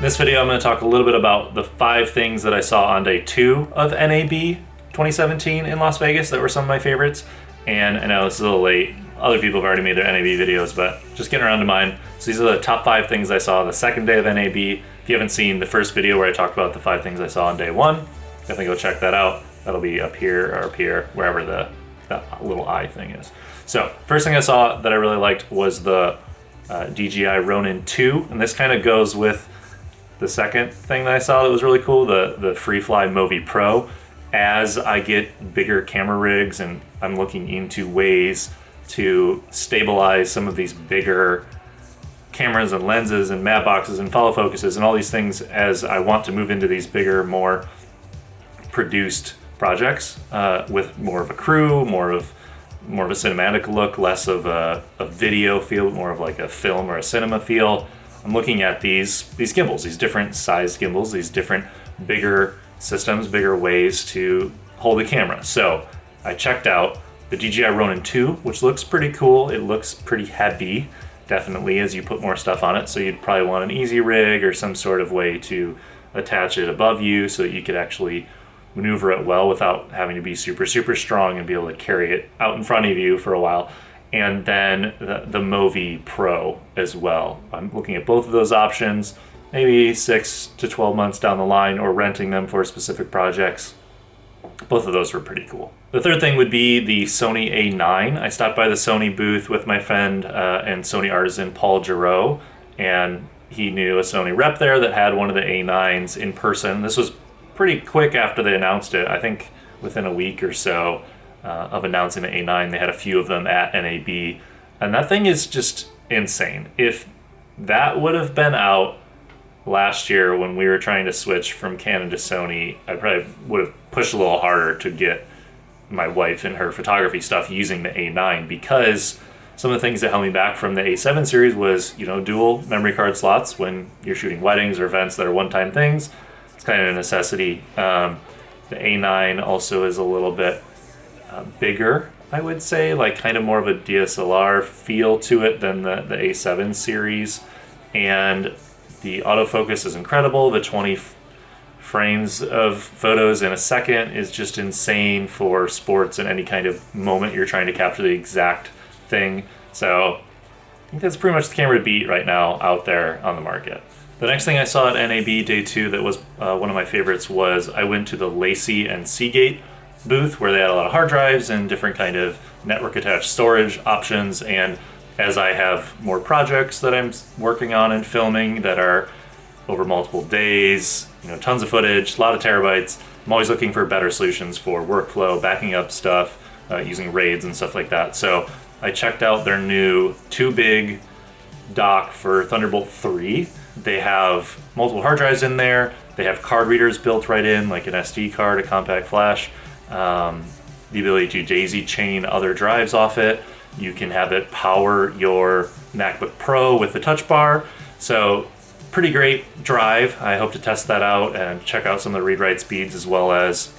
this video, I'm going to talk a little bit about the 5 things that I saw on day 2 of NAB 2017 in Las Vegas that were some of my favorites. And I know it's a little late. Other people have already made their NAB videos, but just getting around to mine. So these are the top 5 things I saw the second day of NAB. If you haven't seen the first video where I talked about the 5 things I saw on day 1, definitely go check that out. That'll be up here or up here, wherever that little eye thing is. So first thing I saw that I really liked was the DJI Ronin 2, and this kind of goes with the second thing that I saw that was really cool, the FreeFly Movi Pro. As I get bigger camera rigs and I'm looking into ways to stabilize some of these bigger cameras and lenses and matte boxes and follow focuses and all these things, as I want to move into these bigger, more produced projects with more of a crew, more of a cinematic look, less of a video feel, more of like a film or a cinema feel. I'm looking at these gimbals, these different sized gimbals, these different bigger systems, bigger ways to hold a camera. So I checked out the DJI Ronin 2, which looks pretty cool. It looks pretty heavy, definitely, as you put more stuff on it. So you'd probably want an easy rig or some sort of way to attach it above you so that you could actually maneuver it well without having to be super, super strong and be able to carry it out in front of you for a while. And then the Movi Pro as well. I'm looking at both of those options, maybe 6 to 12 months down the line, or renting them for specific projects. Both of those were pretty cool. The third thing would be the Sony A9. I stopped by the Sony booth with my friend and Sony artisan Paul Giroux, and he knew a Sony rep there that had one of the A9s in person. This was pretty quick after they announced it. I think within a week or so of announcing the A9, they had a few of them at NAB, and that thing is just insane. If that would have been out last year when we were trying to switch from Canon to Sony, I probably would have pushed a little harder to get my wife and her photography stuff using the A9, because some of the things that held me back from the A7 series was, dual memory card slots when you're shooting weddings or events that are one-time things. It's kind of a necessity. The A9 also is a little bit bigger, I would say, like kind of more of a DSLR feel to it than the A7 series. And the autofocus is incredible. The 20 frames of photos in a second is just insane for sports and any kind of moment you're trying to capture the exact thing. So I think that's pretty much the camera to beat right now out there on the market. The next thing I saw at NAB Day 2 that was one of my favorites was I went to the Lacey and Seagate booth, where they had a lot of hard drives and different kind of network attached storage options. And as I have more projects that I'm working on and filming that are over multiple days, tons of footage, a lot of terabytes, I'm always looking for better solutions for workflow, backing up stuff, using RAIDs and stuff like that. So I checked out their new 2-big dock for Thunderbolt 3. They have multiple hard drives in there. They have card readers built right in, like an SD card, a compact flash, the ability to daisy chain other drives off it. You can have it power your MacBook Pro with the touch bar. So pretty great drive. I hope to test that out and check out some of the read-write speeds as well as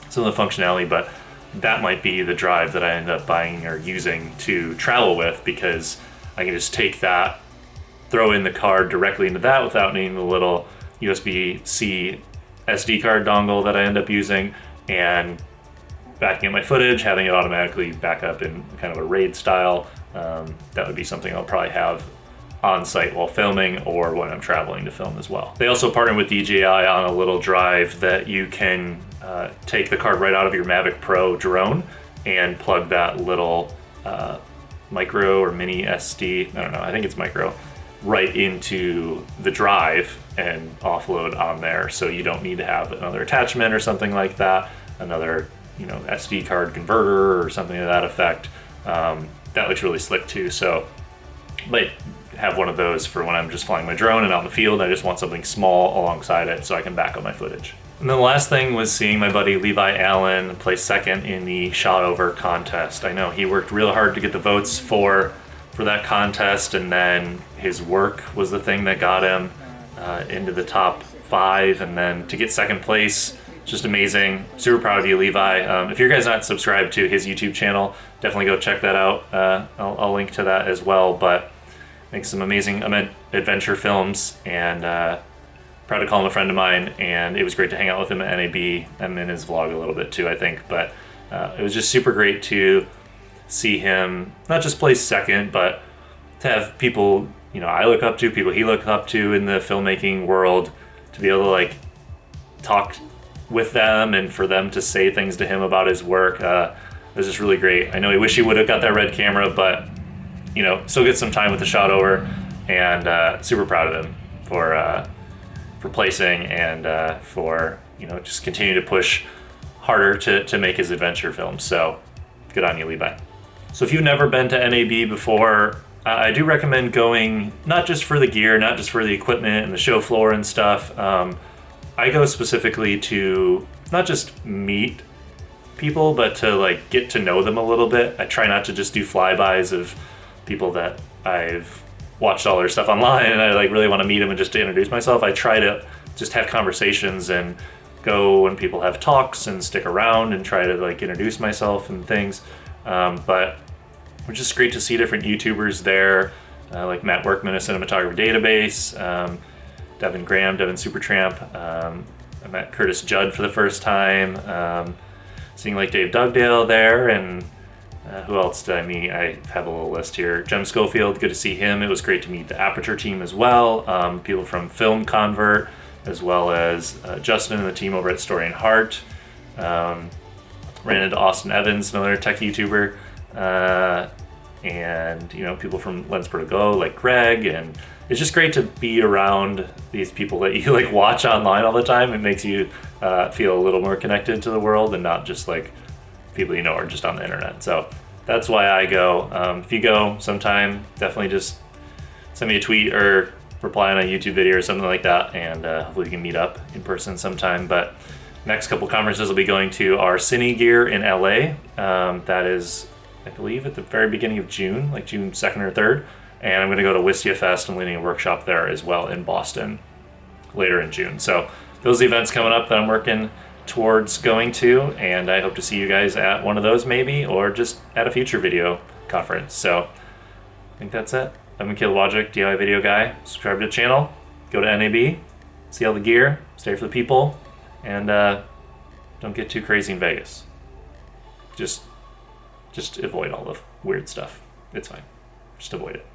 some of the functionality, but that might be the drive that I end up buying or using to travel with, because I can just take that, throw in the card directly into that without needing the little USB-C SD card dongle that I end up using, and backing up my footage, having it automatically back up in kind of a RAID style. That would be something I'll probably have on site while filming or when I'm traveling to film as well. They also partner with DJI on a little drive that you can take the card right out of your Mavic Pro drone and plug that little micro or mini SD, I don't know, I think it's micro, right into the drive and offload on there. So you don't need to have another attachment or something like that, another SD card converter or something to that effect. That looks really slick too. So might have one of those for when I'm just flying my drone and out in the field. I just want something small alongside it so I can back up my footage. And then the last thing was seeing my buddy Levi Allen place second in the shot over contest. I know he worked real hard to get the votes for that contest, and then his work was the thing that got him into the top 5, and then to get second place, just amazing. Super proud of you, Levi. If you guys not subscribed to his YouTube channel, definitely go check that out. I'll link to that as well, but makes some amazing adventure films, and proud to call him a friend of mine, and it was great to hang out with him at NAB. I'm in his vlog a little bit too, I think, but it was just super great to see him not just place second, but to have people, you know, I look up to, people he looked up to in the filmmaking world, to be able to like talk with them and for them to say things to him about his work. It was just really great. I know he wish he would have got that red camera, but you know, still get some time with the shot over, and super proud of him for placing and for, you know, just continue to push harder to make his adventure films. So good on you, Levi. So if you've never been to NAB before, I do recommend going, not just for the gear, not just for the equipment and the show floor and stuff. I go specifically to not just meet people, but to like get to know them a little bit. I try not to just do flybys of people that I've watched all their stuff online and I like really want to meet them and just to introduce myself. I try to just have conversations and go when people have talks and stick around and try to like introduce myself and things. But it was just great to see different YouTubers there, like Matt Workman of Cinematography Database, Devin Graham, Devin Supertramp. I met Curtis Judd for the first time, seeing like Dave Dugdale there, and who else did I meet? I have a little list here. Jem Schofield, good to see him. It was great to meet the Aperture team as well, people from Film Convert, as well as Justin and the team over at Story and Heart. Ran into Austin Evans, another tech YouTuber, and you know, people from Lens Pro to Go like Greg, and it's just great to be around these people that you like watch online all the time. It makes you feel a little more connected to the world and not just like people you know are just on the internet. So that's why I go. If you go sometime, definitely just send me a tweet or reply on a YouTube video or something like that, and hopefully we can meet up in person sometime. But next couple conferences we'll be going to are Cine Gear in LA. That is, I believe, at the very beginning of June, like June 2nd or 3rd. And I'm going to go to Wistia Fest and leading a workshop there as well in Boston later in June. So those are the events coming up that I'm working towards going to, and I hope to see you guys at one of those maybe, or just at a future video conference. So I think that's it. I'm Mikhail Wojcik, DIY video guy. Subscribe to the channel, go to NAB, see all the gear, stay for the people, and don't get too crazy in Vegas. Just avoid all the weird stuff. It's fine. Just avoid it.